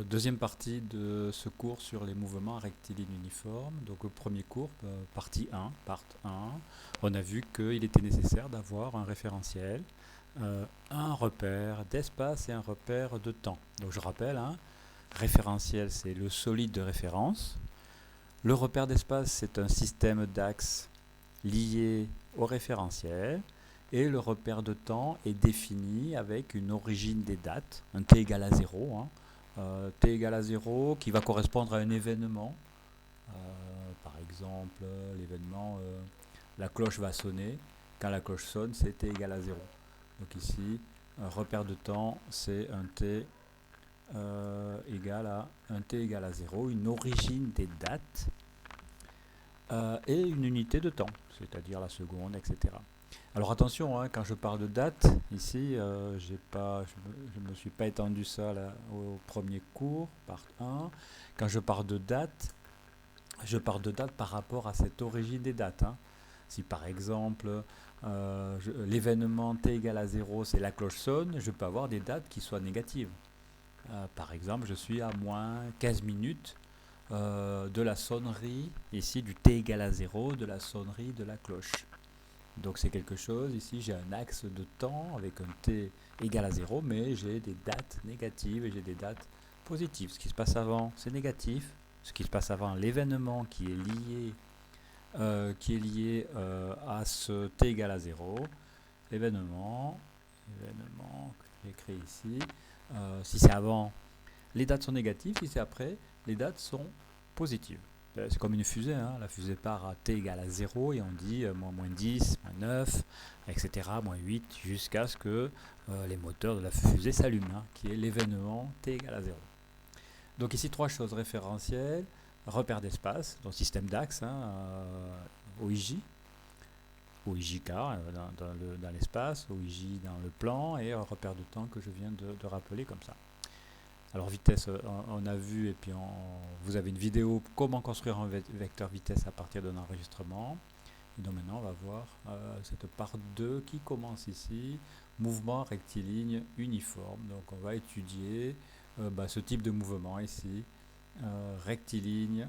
Deuxième partie de ce cours sur les mouvements rectilignes uniformes. Donc, au premier cours, partie 1, part 1, on a vu qu'il était nécessaire d'avoir un référentiel, un repère d'espace et un repère de temps. Donc, je rappelle, référentiel, c'est le solide de référence. Le repère d'espace, c'est un système d'axes lié au référentiel. Et le repère de temps est défini avec une origine des dates, un t égale à 0, t égale à 0 qui va correspondre à un événement. Par exemple, l'événement la cloche va sonner. Quand la cloche sonne, c'est t égale à 0. Donc ici, un repère de temps, c'est un t égale à 0, une origine des dates et une unité de temps, c'est-à-dire la seconde, etc. Alors attention, quand je parle de date, ici, je ne me suis pas étendu ça là, au premier cours, part 1. Quand je parle de date, je parle de date par rapport à cette origine des dates. Si par exemple, l'événement t égale à 0, c'est la cloche sonne, je peux avoir des dates qui soient négatives. Par exemple, je suis à moins 15 minutes de la sonnerie, ici du t égale à 0, de la sonnerie de la cloche. Donc c'est quelque chose, ici j'ai un axe de temps avec un t égal à 0, mais j'ai des dates négatives et j'ai des dates positives. Ce qui se passe avant, c'est négatif. Ce qui se passe avant l'événement qui est lié à ce t égale à 0, événement que j'écris ici, si c'est avant, les dates sont négatives, si c'est après, les dates sont positives. C'est comme une fusée, la fusée part à t égale à 0 et on dit moins 10, moins 9, etc., moins 8, jusqu'à ce que les moteurs de la fusée s'allument, qui est l'événement t égale à 0. Donc ici, trois choses référentielles, repère d'espace, donc système d'axe, OIJ, OIJK dans l'espace, OIJ dans le plan, et un repère de temps que je viens de rappeler comme ça. Alors vitesse, on a vu, et puis vous avez une vidéo comment construire un vecteur vitesse à partir d'un enregistrement. Et donc maintenant on va voir cette part 2 qui commence ici, mouvement rectiligne uniforme. Donc on va étudier ce type de mouvement ici, rectiligne.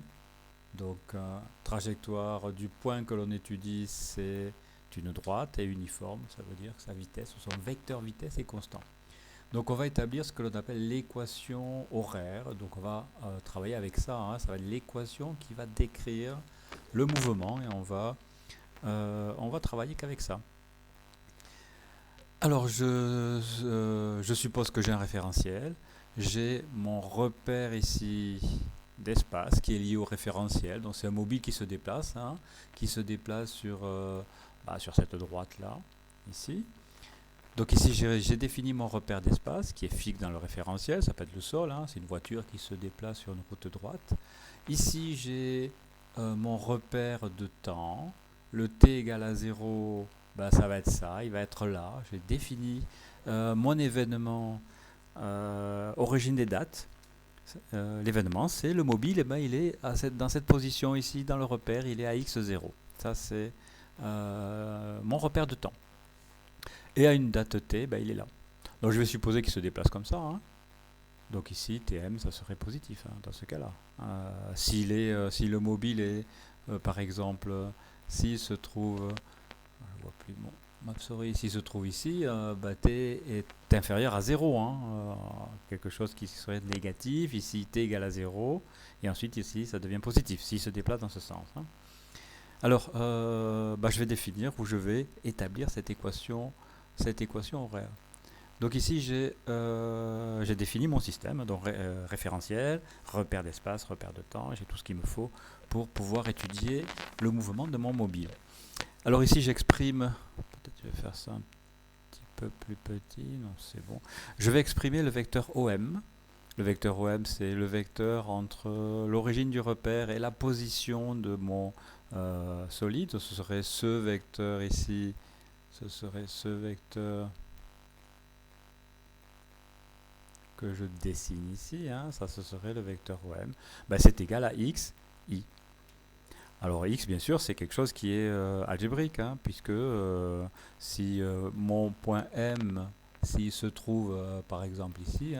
Donc trajectoire du point que l'on étudie, c'est une droite et uniforme, ça veut dire que sa vitesse, son vecteur vitesse est constant. Donc on va établir ce que l'on appelle l'équation horaire. Donc on va travailler avec ça. Ça va être l'équation qui va décrire le mouvement et on va travailler qu'avec ça. Alors je suppose que j'ai un référentiel. J'ai mon repère ici d'espace qui est lié au référentiel. Donc c'est un mobile qui se déplace, sur cette droite là, ici. Donc ici j'ai défini mon repère d'espace qui est fixe dans le référentiel, ça peut être le sol, c'est une voiture qui se déplace sur une route droite. Ici j'ai mon repère de temps, le t égale à 0, ça va être ça, il va être là. J'ai défini mon événement origine des dates. L'événement c'est le mobile, il est dans cette position ici dans le repère, il est à x0. Ça c'est mon repère de temps. Et à une date t, il est là. Donc je vais supposer qu'il se déplace comme ça. Donc ici, tm, ça serait positif dans ce cas-là. Si le mobile est, par exemple, s'il se trouve, je vois plus mon map-souris, s'il se trouve ici, t est inférieur à 0. Quelque chose qui serait négatif. Ici, t égale à 0. Et ensuite, ici, ça devient positif, s'il se déplace dans ce sens. Alors, je vais définir ou je vais établir cette équation horaire. Donc ici j'ai défini mon système, donc référentiel, repère d'espace, repère de temps, j'ai tout ce qu'il me faut pour pouvoir étudier le mouvement de mon mobile. Alors ici j'exprime, peut-être je vais faire ça un petit peu plus petit, non c'est bon. Je vais exprimer le vecteur OM. Le vecteur OM c'est le vecteur entre l'origine du repère et la position de mon solide. Ce serait ce vecteur ici, ce serait ce vecteur que je dessine ici, ça ce serait le vecteur OM, c'est égal à x, i. Alors x, bien sûr, c'est quelque chose qui est algébrique, puisque si mon point M, s'il se trouve par exemple ici,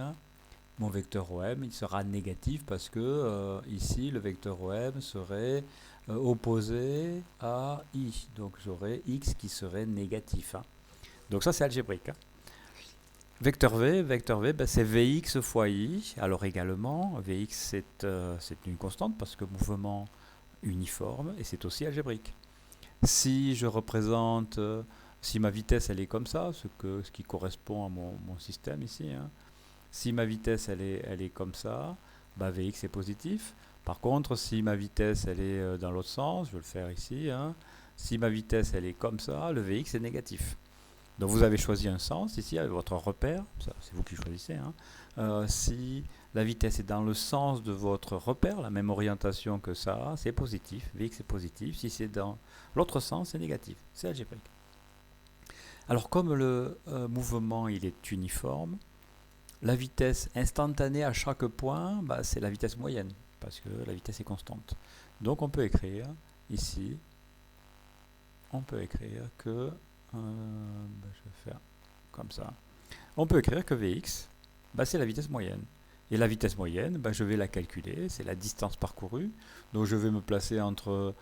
mon vecteur OM il sera négatif parce que ici le vecteur OM serait opposé à I. Donc j'aurai X qui serait négatif. Hein. Donc ça c'est algébrique. Hein. Vecteur V, ben, c'est Vx fois I. Alors également, Vx c'est une constante parce que mouvement uniforme et c'est aussi algébrique. Si je représente, si ma vitesse elle est comme ça, ce qui correspond à mon système ici, hein, si ma vitesse elle est comme ça, bah Vx est positif. Par contre, si ma vitesse elle est dans l'autre sens, je vais le faire ici, hein, si ma vitesse elle est comme ça, le Vx est négatif. Donc vous avez choisi un sens ici avec votre repère, c'est vous qui choisissez. Hein. Si la vitesse est dans le sens de votre repère, la même orientation que ça, c'est positif, Vx est positif. Si c'est dans l'autre sens, c'est négatif, c'est algébrique. Alors comme le mouvement il est uniforme, la vitesse instantanée à chaque point, bah, c'est la vitesse moyenne, parce que la vitesse est constante. Donc on peut écrire ici, on peut écrire que je vais faire comme ça. On peut écrire que Vx, c'est la vitesse moyenne. Et la vitesse moyenne, je vais la calculer, c'est la distance parcourue. Donc je vais me placer entre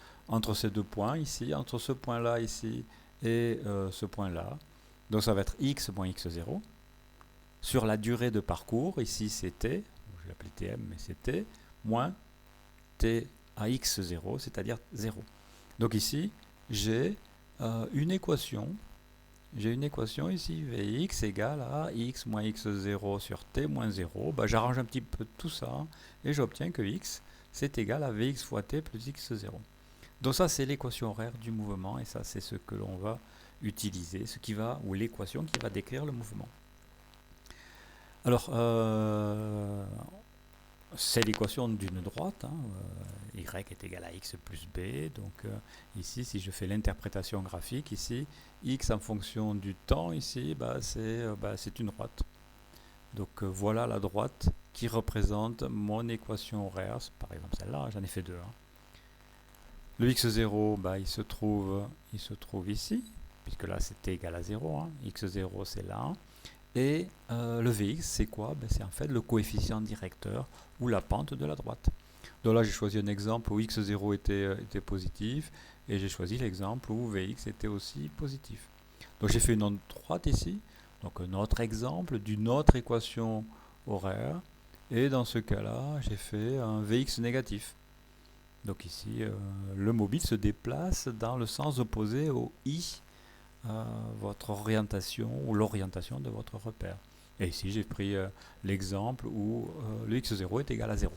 ces deux points ici, entre ce point-là ici et ce point-là. Donc ça va être x moins x0. Sur la durée de parcours, ici c'était, je vais l'appeler tm, mais c'était moins t à x0, c'est-à-dire 0. Donc ici, j'ai une équation. J'ai une équation ici, Vx égale à x moins x0 sur t moins 0. J'arrange un petit peu tout ça et j'obtiens que x, c'est égal à Vx fois t plus x0. Donc ça, c'est l'équation horaire du mouvement et ça, c'est ce que l'on va utiliser, ou l'équation qui va décrire le mouvement. Alors, c'est l'équation d'une droite, hein, y est égal à x plus b, donc ici si je fais l'interprétation graphique, ici x en fonction du temps, ici c'est une droite. Donc voilà la droite qui représente mon équation horaire, par exemple celle-là, j'en ai fait deux. Hein. Le x0, il se trouve ici, puisque là c'était égal à 0, hein. X0 c'est là. Et le Vx, c'est quoi? C'est en fait le coefficient directeur ou la pente de la droite. Donc là, j'ai choisi un exemple où x0 était positif et j'ai choisi l'exemple où Vx était aussi positif. Donc j'ai fait une onde droite ici, donc un autre exemple d'une autre équation horaire. Et dans ce cas-là, j'ai fait un Vx négatif. Donc ici, le mobile se déplace dans le sens opposé au I, votre orientation ou l'orientation de votre repère. Et ici, j'ai pris l'exemple où le x0 est égal à 0.